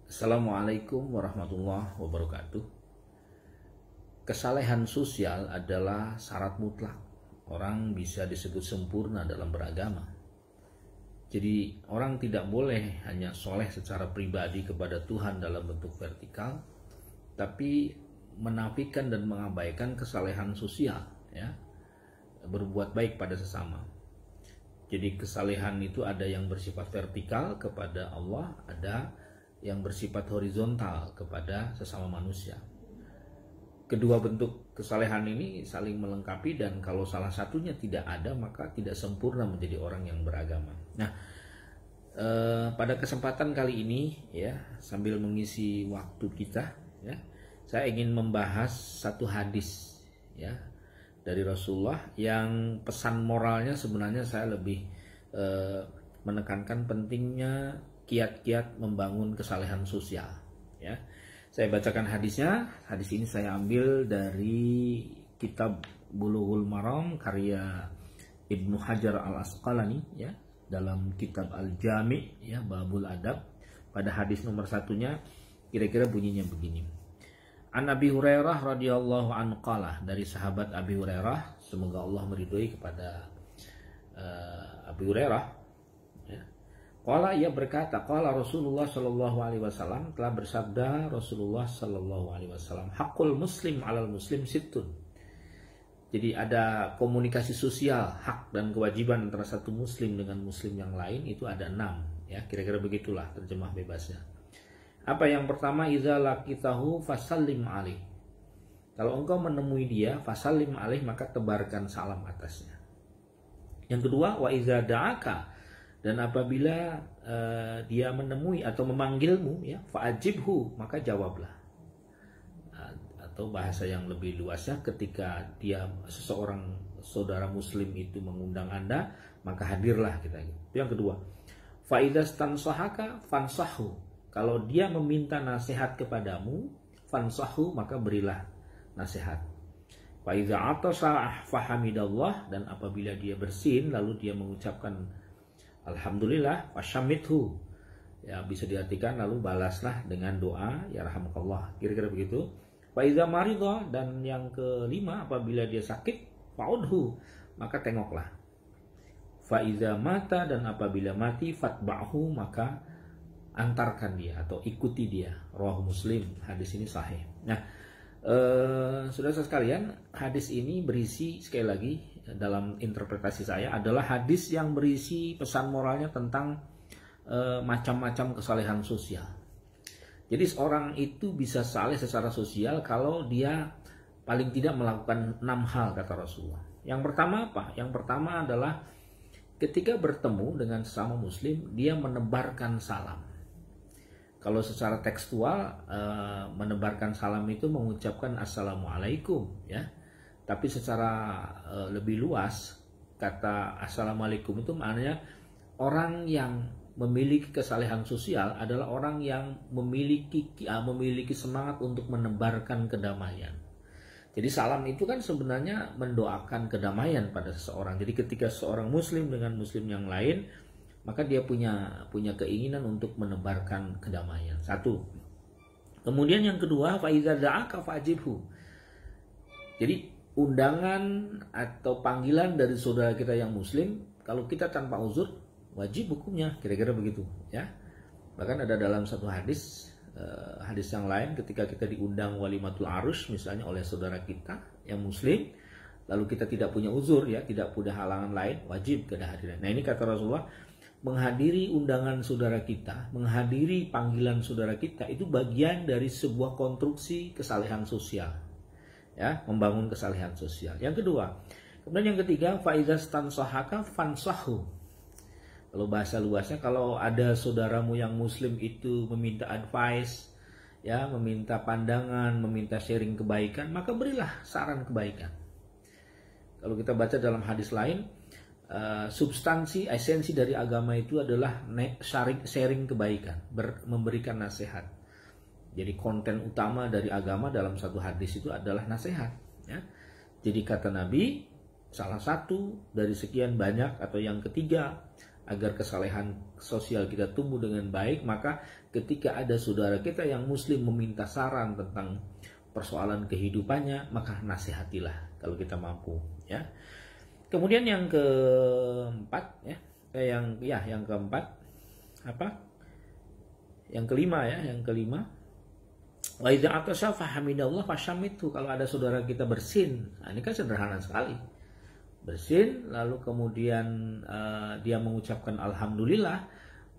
Assalamualaikum warahmatullahi wabarakatuh. Kesalehan sosial adalah syarat mutlak. Orang bisa disebut sempurna dalam beragama. Jadi orang tidak boleh hanya soleh secara pribadi kepada Tuhan dalam bentuk vertikal, tapi menafikan dan mengabaikan kesalehan sosial, ya, berbuat baik pada sesama. Jadi kesalehan itu ada yang bersifat vertikal kepada Allah, ada yang bersifat horizontal kepada sesama manusia. Kedua bentuk kesalehan ini saling melengkapi, dan kalau salah satunya tidak ada maka tidak sempurna menjadi orang yang beragama. Nah, pada kesempatan kali ini, ya, sambil mengisi waktu kita, ya, saya ingin membahas satu hadis, ya, dari Rasulullah yang pesan moralnya sebenarnya saya lebih menekankan pentingnya kiat-kiat membangun kesalehan sosial, ya. Saya bacakan hadisnya. Hadis ini saya ambil dari kitab Bulughul Maram karya Ibnu Hajar Al-Asqalani, ya, dalam kitab Al-Jami', ya, Babul Adab. Pada hadis nomor satunya kira-kira bunyinya begini. An Abi Hurairah radhiyallahu anhu qala, dari sahabat Abi Hurairah, semoga Allah meridhoi kepada Abi Hurairah. Qala, ia berkata, qala Rasulullah sallallahu alaihi wasallam, telah bersabda Rasulullah sallallahu alaihi wasallam, hakul muslim alal muslim sittun. Jadi ada komunikasi sosial, hak dan kewajiban antara satu muslim dengan muslim yang lain itu ada 6, ya, kira-kira begitulah terjemah bebasnya. Apa yang pertama, idza laqitahu fasallim alaih. Kalau engkau menemui dia, fasallim alaih, maka tebarkan salam atasnya. Yang kedua, wa idza da'aka, dan apabila dia menemui atau memanggilmu, ya, fa'ajibhu, maka jawablah. Atau bahasa yang lebih luasnya, ketika dia seseorang saudara muslim itu mengundang Anda, maka hadirlah kita. Itu yang kedua. Fa'idastansahaka fansahu. Kalau dia meminta nasihat kepadamu, fansahu, maka berilah nasihat. Fa'idza atasa fahamidallah, dan apabila dia bersin lalu dia mengucapkan alhamdulillah, fasyamithu, ya, bisa diartikan lalu balaslah dengan doa ya rahmakallah, kira-kira begitu. Fa iza maridha, dan yang kelima, apabila dia sakit, fa'udhu, maka tengoklah. Fa iza mata, dan apabila mati, fatba'hu, maka antarkan dia atau ikuti dia. Rawahu Muslim, hadis ini sahih. Nah, saudara sekalian, hadis ini berisi, sekali lagi dalam interpretasi saya, adalah hadis yang berisi pesan moralnya tentang macam-macam kesalehan sosial. Jadi seorang itu bisa saleh secara sosial kalau dia paling tidak melakukan 6 hal, kata Rasulullah. Yang pertama apa? Yang pertama adalah ketika bertemu dengan sesama muslim, dia menebarkan salam. Kalau secara tekstual, menebarkan salam itu mengucapkan assalamualaikum, ya. Tapi secara lebih luas, kata assalamualaikum itu maknanya orang yang memiliki kesalehan sosial adalah orang yang memiliki semangat untuk menebarkan kedamaian. Jadi salam itu kan sebenarnya mendoakan kedamaian pada seseorang. Jadi ketika seorang muslim dengan muslim yang lain, maka dia punya keinginan untuk menebarkan kedamaian. Satu. Kemudian yang kedua, fa iza da'aka fa'ajibhu. Jadi undangan atau panggilan dari saudara kita yang muslim, kalau kita tanpa uzur, wajib hukumnya, kira-kira begitu, ya. Bahkan ada dalam satu hadis yang lain, ketika kita diundang walimatul arus misalnya oleh saudara kita yang muslim, lalu kita tidak punya uzur, ya, tidak punya halangan lain, wajib kehadiran. Nah, ini kata Rasulullah, menghadiri undangan saudara kita, menghadiri panggilan saudara kita, itu bagian dari sebuah konstruksi kesalehan sosial, ya, membangun kesalehan sosial. Yang kedua, kemudian yang ketiga, fa'idastansahaka fansahu. Kalau bahasa luasnya, kalau ada saudaramu yang muslim itu meminta advice, ya, meminta pandangan, meminta sharing kebaikan, maka berilah saran kebaikan. Kalau kita baca dalam hadis lain, substansi, esensi dari agama itu adalah sharing kebaikan, memberikan nasihat. Jadi konten utama dari agama dalam satu hadis itu adalah nasihat, ya. Jadi kata Nabi, salah satu dari sekian banyak atau yang ketiga agar kesalehan sosial kita tumbuh dengan baik, maka ketika ada saudara kita yang muslim meminta saran tentang persoalan kehidupannya, maka nasihatilah kalau kita mampu, ya. Kemudian yang keempat, yang keempat apa? Yang kelima, wa idza atasha fahamidallah fashamithu. Kalau ada saudara kita bersin, nah ini kan sederhana sekali. Bersin lalu kemudian dia mengucapkan alhamdulillah,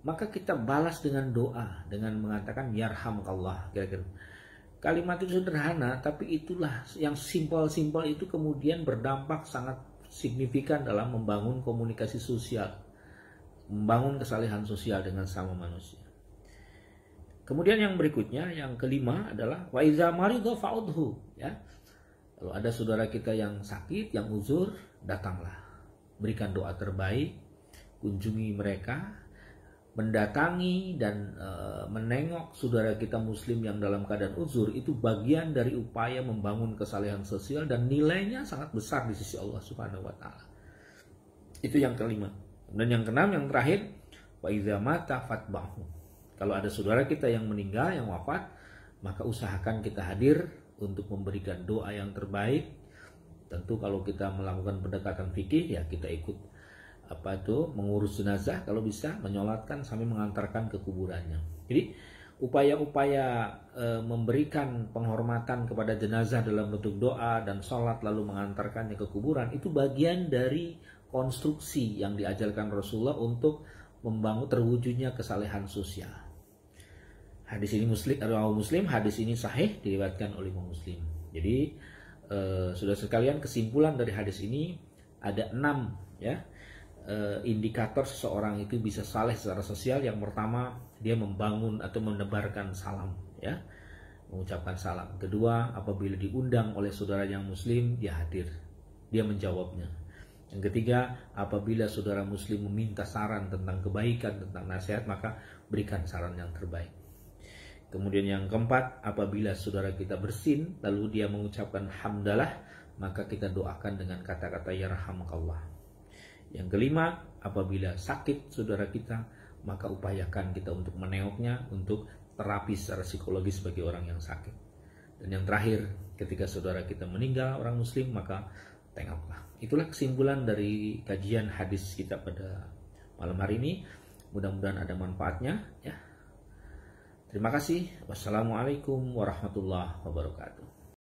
maka kita balas dengan doa dengan mengatakan yarhamkallah. Kira-kira kalimat itu sederhana, tapi itulah yang simpel-simpel itu kemudian berdampak sangat signifikan dalam membangun komunikasi sosial, membangun kesalehan sosial dengan sama manusia. Kemudian yang berikutnya, yang kelima adalah wa iza maridha fa'udhu, ya. Kalau ada saudara kita yang sakit, yang uzur, datanglah. Berikan doa terbaik, kunjungi mereka, mendatangi dan menengok saudara kita muslim yang dalam keadaan uzur, itu bagian dari upaya membangun kesalehan sosial dan nilainya sangat besar di sisi Allah Subhanahu wa taala. Itu yang kelima. Dan yang keenam, yang terakhir, wa idza mata fatba'hu. Kalau ada saudara kita yang meninggal, yang wafat, maka usahakan kita hadir untuk memberikan doa yang terbaik. Tentu kalau kita melakukan pendekatan fikih, ya kita ikut mengurus jenazah, kalau bisa menyolatkan sampai mengantarkan ke kuburannya. Jadi upaya-upaya memberikan penghormatan kepada jenazah dalam bentuk doa dan sholat lalu mengantarkannya ke kuburan, itu bagian dari konstruksi yang diajarkan Rasulullah untuk membangun terwujudnya kesalehan sosial. Hadis ini Muslim, hadis ini sahih, diriwayatkan oleh Imam Muslim. Jadi saudara sekalian, kesimpulan dari hadis ini ada 6 indikator seseorang itu bisa saleh secara sosial. Yang pertama, dia membangun atau menebarkan salam, ya, mengucapkan salam. Kedua, apabila diundang oleh saudara yang muslim, dia hadir, dia menjawabnya. Yang ketiga, apabila saudara muslim meminta saran tentang kebaikan, tentang nasihat, maka berikan saran yang terbaik. Kemudian yang keempat, apabila saudara kita bersin lalu dia mengucapkan hamdalah, maka kita doakan dengan kata-kata yarhamkallah. Yang kelima, apabila sakit saudara kita, maka upayakan kita untuk menengoknya, untuk terapi secara psikologis bagi orang yang sakit. Dan yang terakhir, ketika saudara kita meninggal, orang muslim, maka tengoklah. Itulah kesimpulan dari kajian hadis kita pada malam hari ini. Mudah-mudahan ada manfaatnya, ya. Terima kasih. Wassalamualaikum warahmatullahi wabarakatuh.